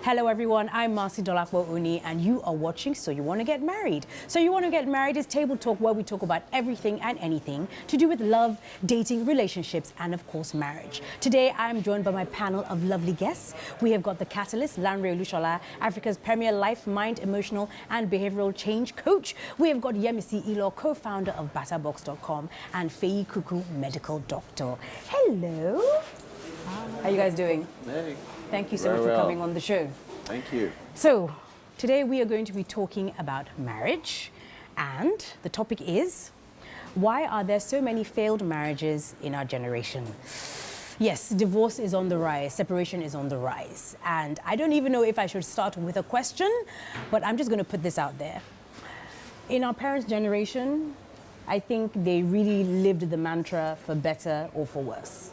Hello everyone, I'm Marcy Dolapo Uni and you are watching So You Want to Get Married. So You Want to Get Married is table talk where we talk about everything and anything to do with love, dating, relationships and of course marriage. Today I'm joined by my panel of lovely guests. We have got the catalyst, Lanre Olusola, Africa's premier life, mind, emotional and behavioral change coach. We have got Yemisi, co-founder of batterbox.com and Feyi, Kuku, medical doctor. Hello. Hi. How are you guys doing? Hey. Thank you so much for coming on the show. Thank you. So, today we are going to be talking about marriage, and the topic is, why are there so many failed marriages in our generation? Yes, divorce is on the rise, separation is on the rise, and I don't even know if I should start with a question, but I'm just going to put this out there. In our parents' generation, I think they really lived the mantra for better or for worse.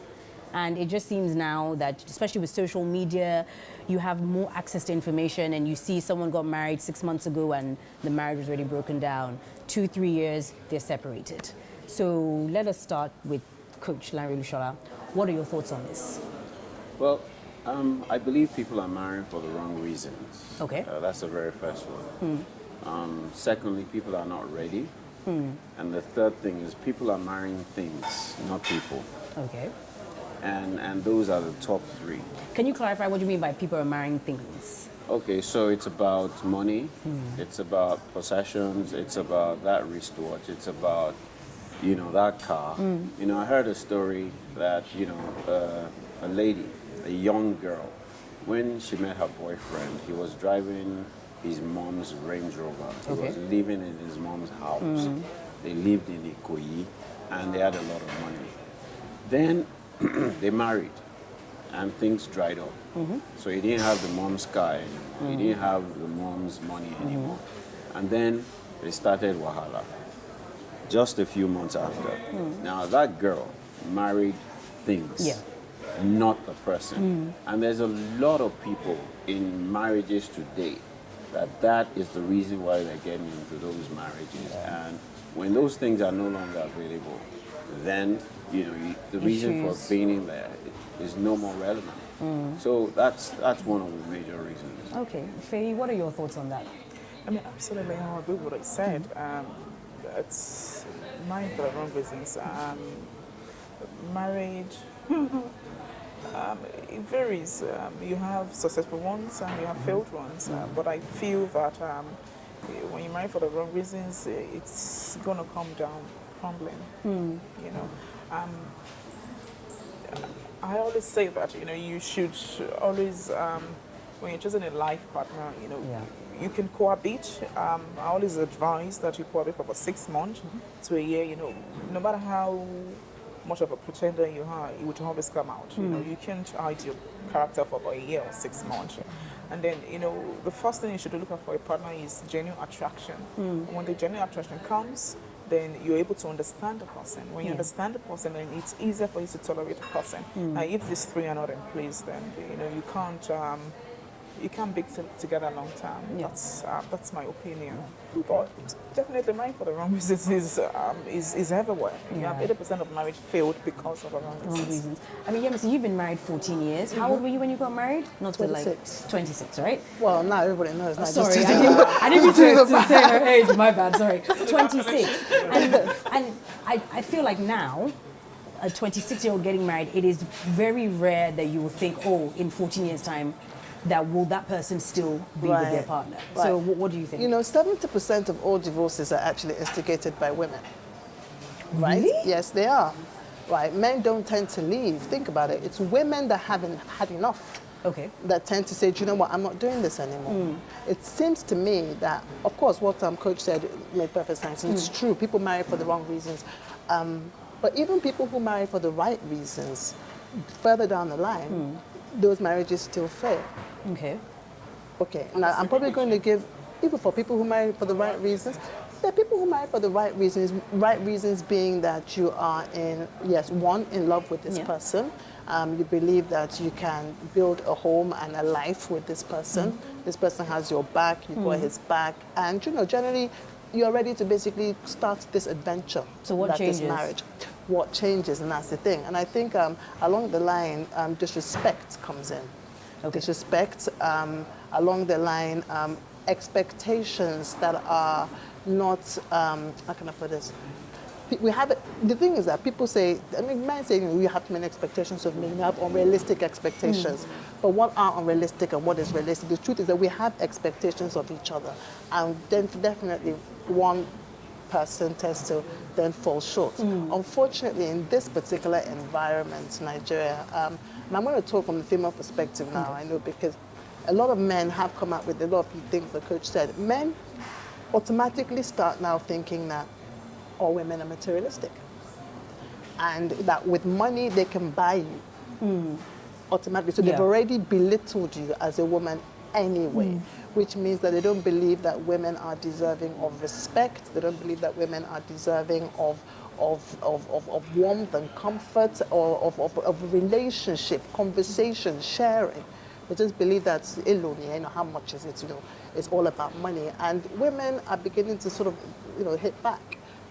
And it just seems now that, especially with social media, you have more access to information and you see someone got married 6 months ago and the marriage was already broken down. 2-3 years, they're separated. So let us start with Coach Lanre Olusola. What are your thoughts on this? Well, I believe people are marrying for the wrong reasons. Okay. That's the very first one. Secondly, people are not ready. And the third thing is people are marrying things, not people. Okay. And those are the top three. Can you clarify what you mean by people are marrying things? Okay, so it's about money, it's about possessions, it's about that wristwatch, it's about, that car. I heard a story that, a lady, a young girl, when she met her boyfriend, he was driving his mom's Range Rover. He was living in his mom's house. They lived in Ikoyi and they had a lot of money. Then they married and things dried up. So he didn't have the mom's car anymore. He didn't have the mom's money anymore. And then they started Wahala just a few months after. Now that girl married things, not the person. And there's a lot of people in marriages today that is the reason why they're getting into those marriages. And when those things are no longer available, then the reason for being in there is no more relevant. So that's one of the major reasons. Okay, Feyi, what are your thoughts on that? I mean, absolutely, I agree with what I said. It's marrying for the wrong reasons. Marriage, it varies. You have successful ones and you have failed ones. But I feel that when you marry for the wrong reasons, it's going to come down crumbling. I always say that you should always when you're choosing a life partner, you can cohabit. I always advise that you cohabit for about 6 months to a year. No matter how much of a pretender you are, it would always come out. You can't hide your character for about a year or 6 months. And then, the first thing you should look for a partner is genuine attraction. When the genuine attraction comes, then you're able to understand the person. When you understand the person, then it's easier for you to tolerate the person. If these three are not in place, then you can't be together a long time. That's my opinion. But definitely, marrying for the wrong reasons is everywhere. You have 80% of marriage failed because of the wrong reasons. I mean, Yemisi, you've been married 14 years. How old were you when you got married? Not 26. 26, right? Well, now everybody knows. Not Sorry, just I didn't mean to say her age. My bad. Sorry, 26. And I feel like now, a 26-year-old getting married, it is very rare that you will think, in 14 years' time, will that person still be with their partner? Right. So what do you think? 70% of all divorces are actually instigated by women. Right? Really? Yes, they are. Right. Men don't tend to leave. Think about it. It's women that haven't had enough. Okay. That tend to say, do you know what, I'm not doing this anymore. It seems to me that, of course, what Coach said made perfect sense. It's true. People marry for the wrong reasons. But even people who marry for the right reasons, further down the line, those marriages still fail. Okay. Now, I'm probably going to give, even for people who marry for the right reasons, there are people who marry for the right reasons being that you are in love with this person. You believe that you can build a home and a life with this person. This person has your back, you got his back, and generally you're ready to basically start this adventure. So what changes? This marriage. What changes, and that's the thing. And I think along the line, disrespect comes in. Disrespect. along the line, expectations that are not, how can I put this? We have it, the thing is that people say, I mean, men say, you have too many expectations of me, you have unrealistic expectations. But what are unrealistic and what is realistic? The truth is that we have expectations of each other, and then definitely one person tends to then fall short. Unfortunately, in this particular environment, Nigeria, and I'm going to talk from the female perspective now, I know, because a lot of men have come up with a lot of things the coach said. Men automatically start now thinking that all women are materialistic, and that with money they can buy you automatically. So they've already belittled you as a woman anyway, which means that they don't believe that women are deserving of respect. They don't believe that women are deserving of warmth and comfort, or of relationship, conversation, sharing. They just believe that alone, how much is it? It's all about money, and women are beginning to sort of, hit back.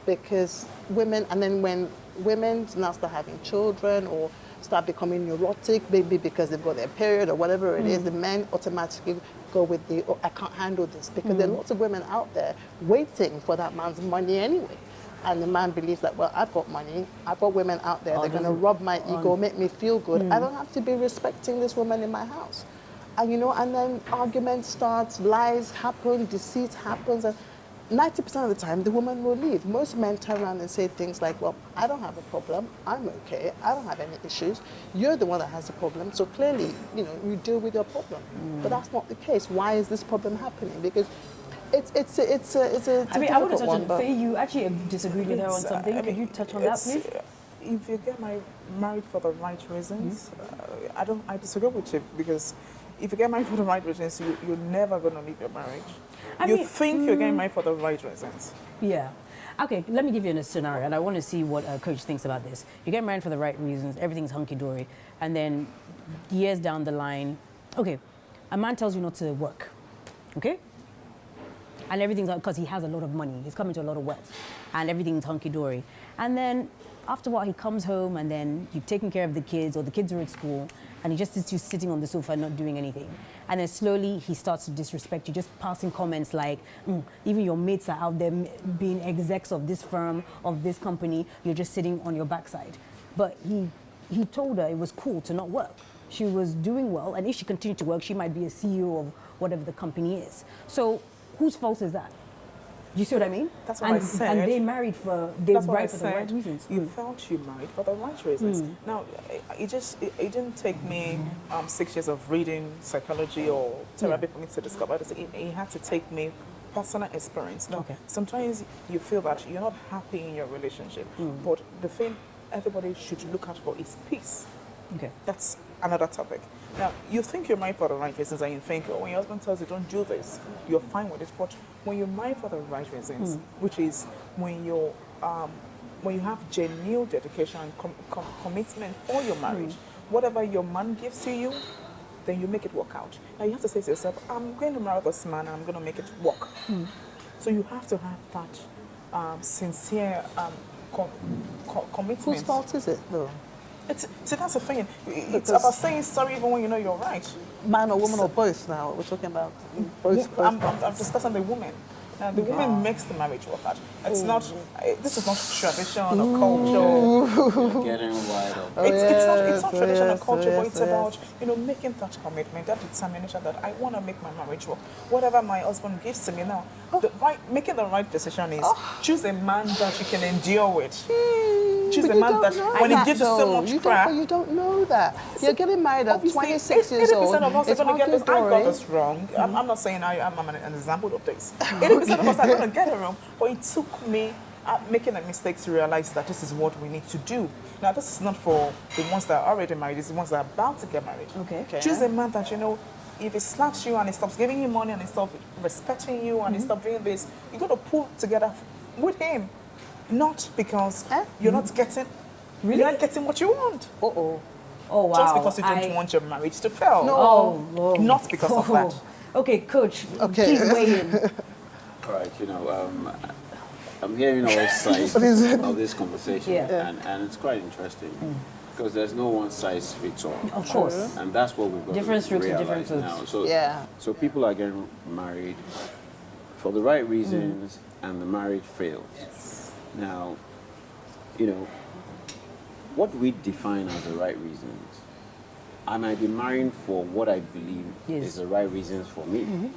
Because women, and then when women now start having children or start becoming neurotic, maybe because they've got their period or whatever it is, the men automatically go with the, I can't handle this. Because there are lots of women out there waiting for that man's money anyway. And the man believes that, well, I've got money, I've got women out there, they're going to rub my ego, make me feel good. I don't have to be respecting this woman in my house. And, and then arguments start, lies happen, deceit happens. And 90% of the time, the woman will leave. Most men turn around and say things like, well, I don't have a problem, I'm okay, I don't have any issues. You're the one that has a problem, so clearly, you deal with your problem. But that's not the case. Why is this problem happening? Because it's a I mean, I want to touch one, on Feyi. You actually disagreed with her on something. Could you touch on that, please? If you get married for the right reasons, I disagree with you, because if you get married for the right reasons, you're never going to leave your marriage. You think you're getting married for the right reasons. Yeah. Okay, let me give you a scenario, and I want to see what Coach thinks about this. You get married for the right reasons, everything's hunky-dory, and then years down the line, okay, a man tells you not to work, okay? And everything's, because he has a lot of money, he's coming to a lot of wealth, and everything's hunky-dory. And then after a while, he comes home, and then you've taken care of the kids, or the kids are at school, and he just sees you sitting on the sofa not doing anything. And then slowly he starts to disrespect you, just passing comments like, even your mates are out there being execs of this firm, of this company, you're just sitting on your backside. But he told her it was cool to not work. She was doing well, and if she continued to work, she might be a CEO of whatever the company is. So whose fault is that? You see what I mean? That's what I said. And they married for the right reasons. You felt you married for the right reasons. Now, it didn't take me 6 years of reading psychology or therapy for me to discover this. It had to take me personal experience. Now, sometimes you feel that you're not happy in your relationship, but the thing everybody should look out for is peace. Okay. That's another topic. Now, you think you're married for the right reasons, and you think, when your husband tells you don't do this, you're fine with it. But when you're married for the right reasons, which is when you have genuine dedication and commitment for your marriage, whatever your man gives to you, then you make it work out. Now, you have to say to yourself, I'm going to marry this man, and I'm going to make it work. So you have to have that sincere commitment. Whose fault is it, though? See, that's the thing. It's about saying sorry even when you know you're right. Man or woman or both now? We're talking about both. I'm discussing the woman. Now, the woman makes the marriage work out. It's not, this is not tradition or culture. You're getting wide up. It's not tradition or culture, but it's about, making that commitment, that determination that I want to make my marriage work. Whatever my husband gives to me now, making the right decision is choose a man that you can endure with. Choose a man that when he gives you so much crap. You don't know that. You're getting married at 26 years old. 80% of us are going to get this. I got this wrong. I'm not saying I'm an example of this. 80% of us are going to get it wrong. But it took me making a mistake to realize that this is what we need to do. Now, this is not for the ones that are already married. It's the ones that are about to get married. Okay. Choose a man that, if he slaps you and he stops giving you money and he stops respecting you and he stops doing this, you got to pull together with him. Not because you're not getting, you're not getting what you want. Oh, wow. Just because you don't want your marriage to fail. No. Not because of that. Okay, Coach, please weigh in. All right, I'm hearing all sides of this conversation, and it's quite interesting. Because there's no one size fits all. Of course. And that's what we've got Different to strokes for realize different now. folks. So, Yeah. so people are getting married for the right reasons, and the marriage fails. Now, you know, what we define as the right reasons, I might be marrying for what I believe is the right reasons for me.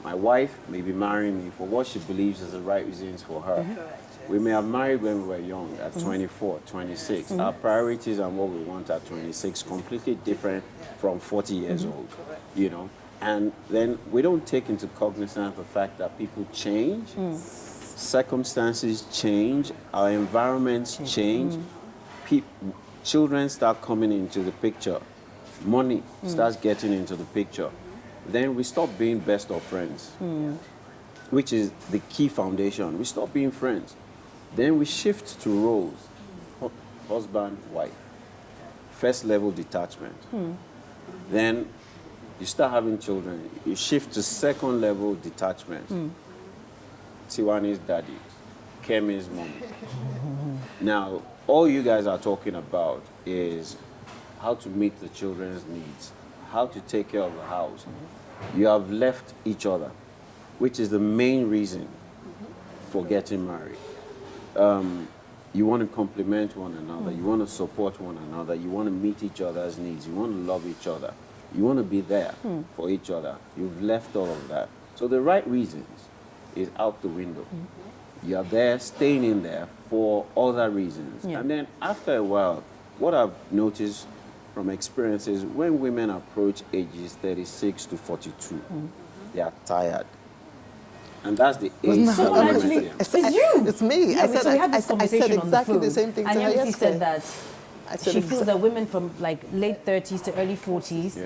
My wife may be marrying me for what she believes is the right reasons for her. We may have married when we were young, at 24, 26. Our priorities and what we want at 26 completely different from 40 years old, you know. And then we don't take into cognizance the fact that people change, circumstances change, our environments change, children start coming into the picture, money starts getting into the picture. Then we stop being best of friends, which is the key foundation. We stop being friends. Then we shift to roles, husband, wife, first level detachment. Then you start having children, you shift to second level detachment. Tiwani's daddy, Kemi's mommy. Now, all you guys are talking about is how to meet the children's needs, how to take care of the house. You have left each other, which is the main reason for getting married. You want to complement one another, you want to support one another, you want to meet each other's needs, you want to love each other, you want to be there for each other. You've left all of that. So the right reasons is out the window. You're there, staying in there for other reasons. And then after a while, what I've noticed from experience is when women approach ages 36 to 42, they are tired. And that's the age that Someone women actually- get. It's you. It's me. Yeah, I so we had this said conversation on the exactly the phone, same thing to and her Yemisi yesterday. said that I said she feels that women from like late 30s to early 40s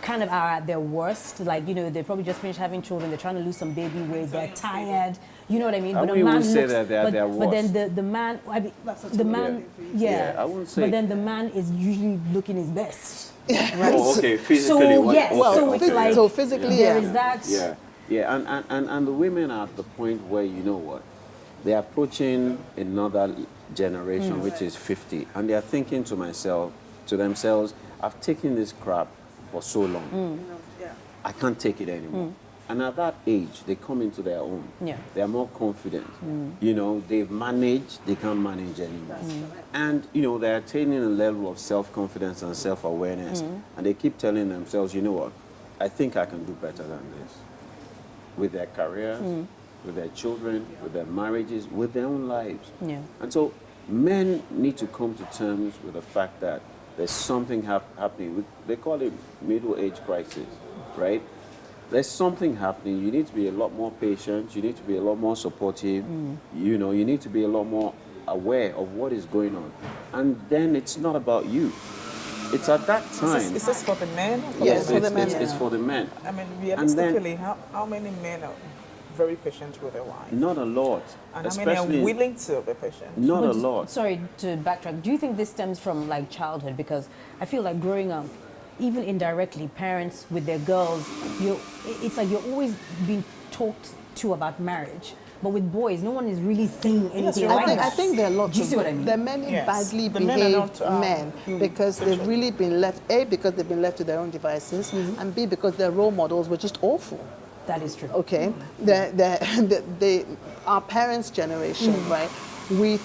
kind of are at their worst. Like, you know, they probably just finished having children, they're trying to lose some baby weight, they're tired. You know what I mean? I But a wouldn't man say looks, that they're at their but then worst. the man, I mean, the man, Yeah, I wouldn't say- But then the man is usually looking his best. Right? Oh, okay, physically. So, what- yes, okay, so it's okay, like, So physically, there yeah. is that. Yeah, yeah, and the women are at the point where, you know what, they're approaching another generation, which is 50, and they're thinking to themselves, I've taken this crap for so long, I can't take it anymore. And at that age, they come into their own. Yeah. They're more confident. You know, they've managed, they can't manage anymore. And, you know, they're attaining a level of self-confidence and self-awareness. And they keep telling themselves, you know what, I think I can do better than this. With their careers, with their children, with their marriages, with their own lives. Yeah. And so men need to come to terms with the fact that there's something happening. They call it middle age crisis, right? There's something happening. You need to be a lot more patient. You need to be a lot more supportive. You know, you need to be a lot more aware of what is going on. And then it's not about you. It's at that time. Is this for the men? Or for Yes, the women? it's for the men. I mean, And then- realistically, how many men are very patient with their wives? Not a lot. And how many Especially are willing to be patient? not a But lot. Sorry to backtrack. Do you think this stems from like childhood? Because I feel like growing up, even indirectly, parents with their girls, it's like you're always being talked to about marriage. But with boys, no one is really saying anything you're like right. that. I think there are lots Do you see of, what I mean? there are many Yes. badly The men are behaved not, men because they've really been left, A, because they've been left to their own devices, and B, because their role models were just awful. That is true. Okay, our parents' generation, right? We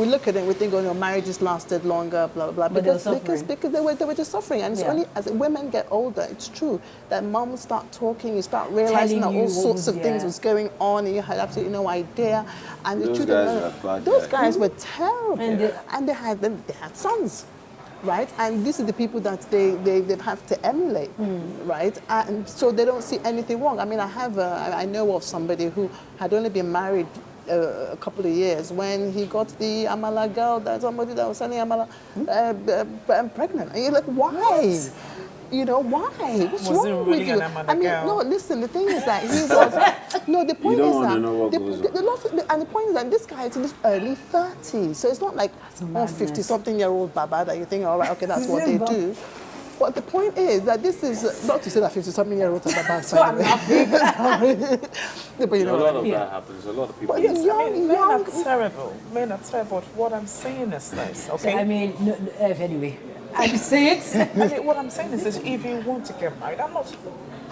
look at it, we think, oh no, marriages lasted longer, blah blah blah, But they were because suffering. they were just suffering, and it's Yeah. only as women get older, it's true that moms start talking, you start realizing Telling that all you what sorts was- of things yeah. was going on, and you had absolutely no idea, and the Those children, guys are bad those guys. guys were terrible, And and they had sons. Right, and these are the people that they have to emulate, right? And so they don't see anything wrong. I mean, I know of somebody who had only been married a couple of years when he got the Amala girl, that somebody that was selling Amala, pregnant. And you're like, why? You know, why? What's Was it wrong really with you? an Amala I mean, girl? no, listen, the thing is that he was, no, the point don't is wanna that, know what goes on. and the point is that this guy is in his early 30s, so it's not like 50-something-year-old baba that you think, all right, okay, that's what they do. But the point is that this is not to say that 50-something-year-olds are bad. So I'm laughing. But you A know, lot of that happens. A lot of people. But Yes, young- I mean, men are young- terrible. Men are terrible. What I'm saying is this, So, okay? I mean, anyway, I just say it. I mean, what I'm saying is this: if you want to get married, I'm not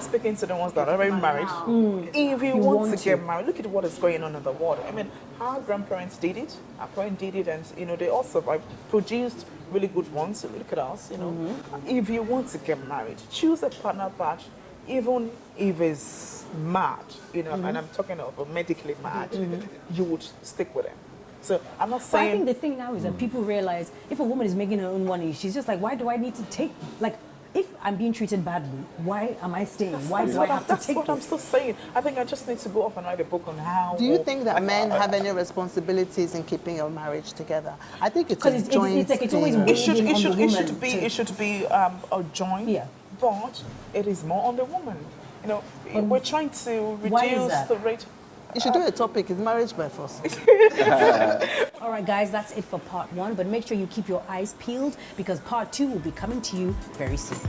speaking to the ones that are already married. If you want to get married, look at what is going on in the world. I mean, our grandparents did it, our parents did it, and you know they also produced really good ones. Look at us, you know. If you want to get married, choose a partner that, even if is mad, you know, and I'm talking of medically mad, you would stick with him. So I'm not But I think saying. the thing now is that people realize if a woman is making her own money, she's just like, why do I need to take, like, if I'm being treated badly, why am I staying? Why do I have to That's take what I'm this? still saying. I think I just need to go off and write a book on how. do you think that like, men have any responsibilities in keeping your marriage together? I think it's a Because joint it's like it's always thing. It should, weighing it on should, the it woman should be, to- it should be a joint, Yeah. but it is more on the woman. You know, we're trying to why is reduce that? the rate. You should do a topic, is marriage by force? All right, guys, that's it for part 1. But make sure you keep your eyes peeled because part 2 will be coming to you very soon.